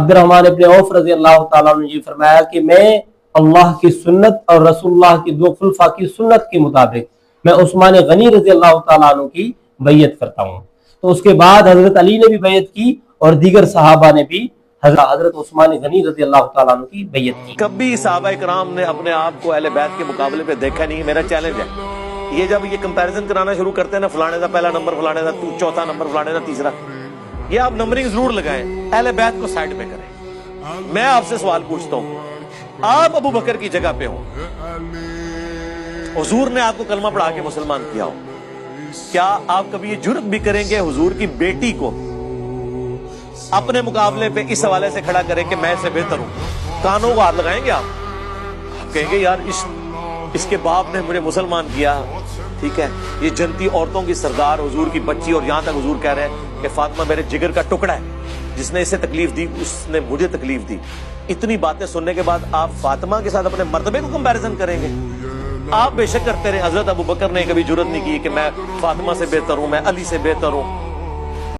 عبد الرحمن ابن عوف رضی اللہ تعالیٰ عنہ نے یہ فرمایا کہ میں اللہ کی سنت اور رسول اللہ کی دو خلفاء کی سنت کے مطابق میں عثمان غنی رضی اللہ تعالیٰ عنہ کی بیعت کرتا ہوں۔ تو اس کے بعد حضرت علی نے بھی بیعت کی اور دیگر صحابہ نے بھی حضرت عثمان غنی رضی اللہ تعالیٰ عنہ کی بیعت کی۔ کبھی صحابہ کرام نے اپنے آپ کو اہل بیت کے مقابلے پہ دیکھا نہیں۔ میرا چیلنج ہے، یہ جب یہ کمپیریزن کرانا شروع کرتے ہیں نا، فلانے دا پہلا نمبر، فلانے دا چوتھا نمبر، فلانے دا تیسرا، یہ آپ نمبرنگ ضرور لگائیں، اہل بیت کو سائڈ پہ کریں۔ میں آپ سے سوال پوچھتا ہوں، آپ ابو بکر کی جگہ پہ ہوں، حضور نے آپ کو کلمہ پڑھا کے مسلمان کیا ہو، کیا آپ کبھی یہ جرت بھی کریں گے حضور کی بیٹی کو اپنے مقابلے پہ اس حوالے سے کھڑا کریں کہ میں اس سے بہتر ہوں؟ کانوں کو ہاتھ لگائیں گے آپ کہیں گے یار اس کے باپ نے مجھے مسلمان کیا، ٹھیک ہے، یہ جنتی عورتوں کی سردار، حضور کی بچی، اور یہاں تک حضور کہہ رہے ہیں کہ فاطمہ میرے جگر کا ٹکڑا ہے، جس نے اسے تکلیف دی اس نے مجھے تکلیف دی۔ اتنی باتیں سننے کے بعد آپ فاطمہ کے ساتھ اپنے مرتبے کو کمپیریزن کریں گے؟ آپ بے شک کرتے رہے، حضرت ابو بکر نے کبھی جرت نہیں کی کہ میں فاطمہ سے بہتر ہوں، میں علی سے بہتر ہوں۔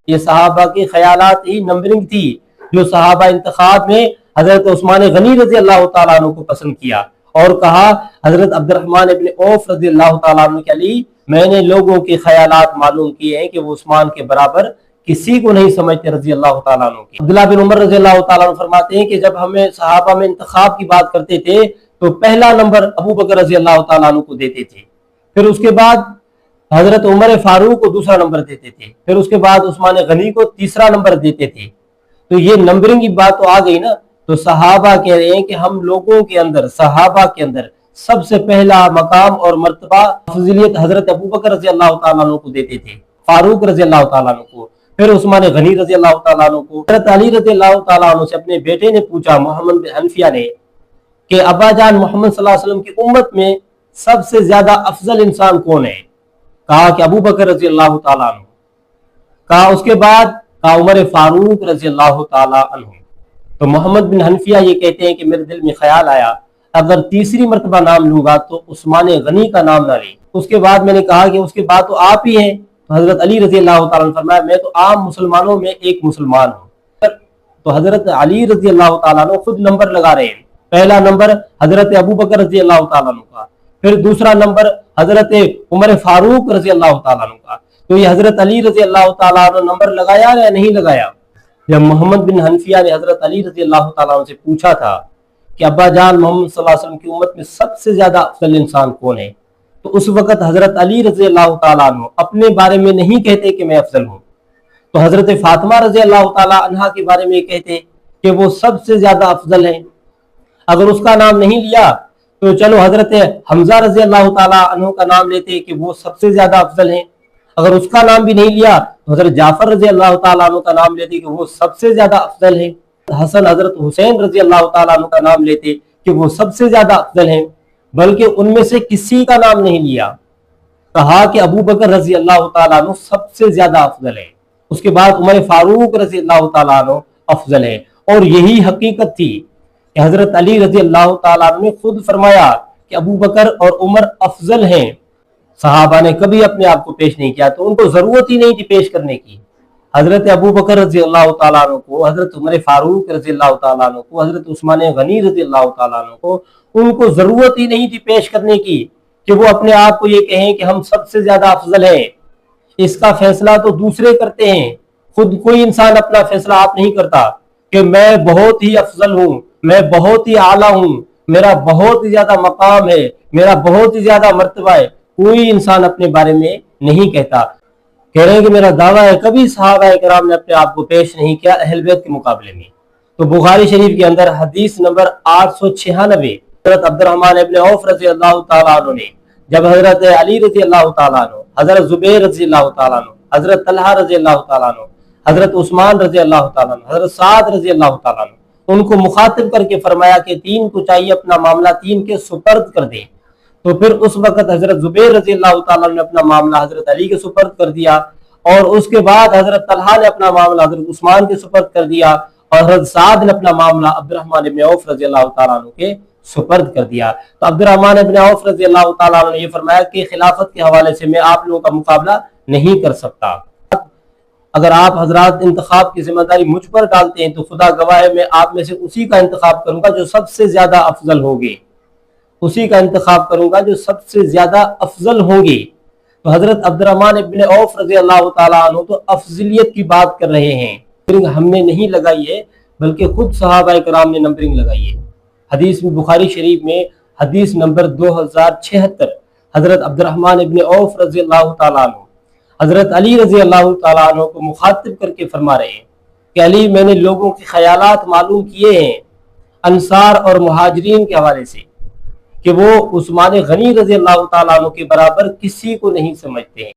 یہ صحابہ کے خیالات ہی نمبرنگ تھی جو صحابہ انتخاب میں حضرت عثمان غنی رضی اللہ تعالیٰ عنہ کو پسند کیا اور کہا حضرت عبد الرحمن ابن عوف رضی اللہ تعالیٰ عنہ کے علی میں نے لوگوں کے خیالات معلوم کیے ہیں کہ وہ عثمان کے برابر کسی کو نہیں سمجھتے رضی اللہ تعالیٰ عنہ کی۔ عبداللہ بن عمر رضی اللہ تعالیٰ عنہ فرماتے ہیں کہ جب ہمیں صحابہ میں انتخاب کی بات کرتے تھے تو پہلا نمبر ابو بکر رضی اللہ تعالیٰ عنہ کو دیتے تھے، پھر اس کے بعد حضرت عمر فاروق کو دوسرا نمبر دیتے تھے، پھر اس کے بعد عثمان غنی کو تیسرا نمبر دیتے تھے۔ تو یہ نمبرنگ کی بات تو آ گئی نا، تو صحابہ کہہ رہے ہیں کہ ہم لوگوں کے اندر، صحابہ کے اندر سب سے پہلا مقام اور مرتبہ فضیلت حضرت ابو بکر رضی اللہ تعالیٰ عنہ کو دیتے تھے، فاروق رضی اللہ تعالیٰ عنہ کو، پھر عثمان غنی رضی اللہ تعالیٰ عنہ کو۔ حضرت علی رضی اللہ تعالیٰ عنہ سے اپنے بیٹے نے پوچھا، محمد بن حنفیہ نے، کہ ابا جان محمد صلی اللہ علیہ وسلم کی امت میں سب سے زیادہ افضل انسان کون ہے؟ کہا کہ ابو بکر رضی اللہ تعالیٰ عنہ، کہا اس کے بعد کہا عمر فاروق رضی اللہ تعالیٰ عنہ۔ تو محمد بن حنفیہ یہ کہتے ہیں کہ میرے دل میں خیال آیا اگر تیسری مرتبہ نام لوں گا تو عثمان غنی کا نام نہ لیں۔ اس کے بعد میں نے کہا کہ اس کے بعد تو آپ ہی ہیں، تو حضرت علی رضی اللہ تعالیٰ عنہ فرمایا میں تو عام مسلمانوں میں ایک مسلمان ہوں۔ تو حضرت علی رضی اللہ تعالیٰ عنہ خود نمبر لگا رہے ہیں، پہلا نمبر حضرت ابو بکر رضی اللہ تعالیٰ عنہ کا، پھر دوسرا نمبر حضرت عمر فاروق رضی اللہ تعالیٰ عنہ کا۔ تو یہ حضرت علی رضی اللہ تعالیٰ عنہ نمبر لگایا یا نہیں لگایا؟ جب محمد بن حنفیہ نے حضرت علی رضی اللہ تعالیٰ عنہ سے پوچھا تھا کہ ابا جان محمد صلی اللہ علیہ وسلم کی امت میں سب سے زیادہ افضل انسان کون ہے، تو اس وقت حضرت علی رضی اللہ تعالیٰ عنہ اپنے بارے میں نہیں کہتے کہ میں افضل ہوں، تو حضرت فاطمہ رضی اللہ تعالیٰ عنہ کے بارے میں کہتے کہ وہ سب سے زیادہ افضل ہیں۔ اگر اس کا نام نہیں لیا تو چلو حضرت حمزہ رضی اللہ تعالیٰ عنہ کا نام لیتے کہ وہ سب سے زیادہ افضل ہیں، اگر اس کا نام بھی نہیں لیا تو حضرت جعفر رضی اللہ تعالیٰ عنہ کا نام لیتے کہ وہ سب سے زیادہ افضل ہیں، حسن حضرت حسین رضی اللہ تعالیٰ عنہ کا نام لیتے کہ وہ سب سے زیادہ افضل ہیں، بلکہ ان میں سے کسی کا نام نہیں لیا، کہا کہ ابو بکر رضی اللہ تعالیٰ عنہ سب سے زیادہ افضل ہے، اس کے بعد عمر فاروق رضی اللہ تعالیٰ عنہ افضل ہے۔ اور یہی حقیقت تھی کہ حضرت علی رضی اللہ تعالیٰ عنہ نے خود فرمایا کہ ابو بکر اور عمر افضل ہیں، صحابہ نے کبھی اپنے آپ کو پیش نہیں کیا، تو ان کو ضرورت ہی نہیں تھی پیش کرنے کی۔ حضرت ابو بکر رضی اللہ تعالیٰ عنہ کو، حضرت عمر فاروق رضی اللہ تعالیٰ عنہ کو، حضرت عثمان غنی رضی اللہ تعالیٰ عنہ کو، ان کو ضرورت ہی نہیں تھی پیش کرنے کی کہ وہ اپنے آپ کو یہ کہیں کہ ہم سب سے زیادہ افضل ہیں۔ اس کا فیصلہ تو دوسرے کرتے ہیں، خود کوئی انسان اپنا فیصلہ آپ نہیں کرتا کہ میں بہت ہی افضل ہوں، میں بہت ہی اعلیٰ ہوں، میرا بہت ہی زیادہ مقام ہے، میرا بہت ہی زیادہ مرتبہ ہے، کوئی انسان اپنے بارے میں نہیں کہتا۔ کہہ رہے ہیں کہ میرا دعویٰ ہے کبھی صحابہ کرام نے اپنے آپ کو پیش نہیں کیا اہل بیت کے مقابلے میں۔ تو بخاری شریف کے اندر حدیث نمبر 896، حضرت عبد الرحمن ابن عوف رضی اللہ تعالیٰ عنہ نے جب حضرت علی رضی اللہ تعالیٰ عنہ، حضرت زبیر رضی اللہ تعالیٰ عنہ، حضرت طلحہ رضی اللہ تعالیٰ عنہ، حضرت عثمان رضی اللہ تعالیٰ عنہ، حضرت سعد رضی اللہ تعالیٰ عنہ، ان کو مخاطب کر کے فرمایا کہ تین کو چاہیے اپنا معاملہ تین کے سپرد کر دیں، تو پھر اس وقت حضرت زبیر رضی اللہ تعالیٰ نے اپنا معاملہ حضرت علی کے سپرد کر دیا، اور اس کے بعد حضرت طلحہ نے اپنا معاملہ حضرت عثمان کے سپرد کر دیا، اور حضرت سعد نے اپنا معاملہ عبد الرحمن ابن عوف رضی اللہ تعالیٰ عنہ کے سپرد کر دیا۔ تو عبد الرحمن ابن عوف رضی اللہ تعالیٰ عنہ نے یہ فرمایا کہ خلافت کے حوالے سے میں آپ لوگوں کا مقابلہ نہیں کر سکتا۔ اگر آپ حضرات انتخاب کی ذمہ داری مجھ پر ڈالتے ہیں تو خدا گواہ ہے میں آپ میں سے اسی کا انتخاب کروں گا جو سب سے زیادہ افضل ہوگے، اسی کا انتخاب کروں گا جو سب سے زیادہ افضل ہوں گے۔ تو حضرت عبد الرحمن ابن عوف رضی اللہ تعالیٰ عنہ تو افضلیت کی بات کر رہے ہیں، نمبرنگ ہم نے نہیں لگائی ہے بلکہ خود صحابہ کرام نے نمبرنگ لگائی ہے۔ حدیث میں بخاری شریف میں حدیث نمبر 2076 حضرت عبد الرحمن ابن عوف رضی اللہ تعالیٰ عنہ حضرت علی رضی اللہ تعالیٰ عنہ کو مخاطب کر کے فرما رہے ہیں کہ علی، میں نے لوگوں کے خیالات معلوم کیے ہیں انصار اور مہاجرین کے حوالے سے کہ وہ عثمان غنی رضی اللہ تعالیٰ عنہ کے برابر کسی کو نہیں سمجھتے ہیں۔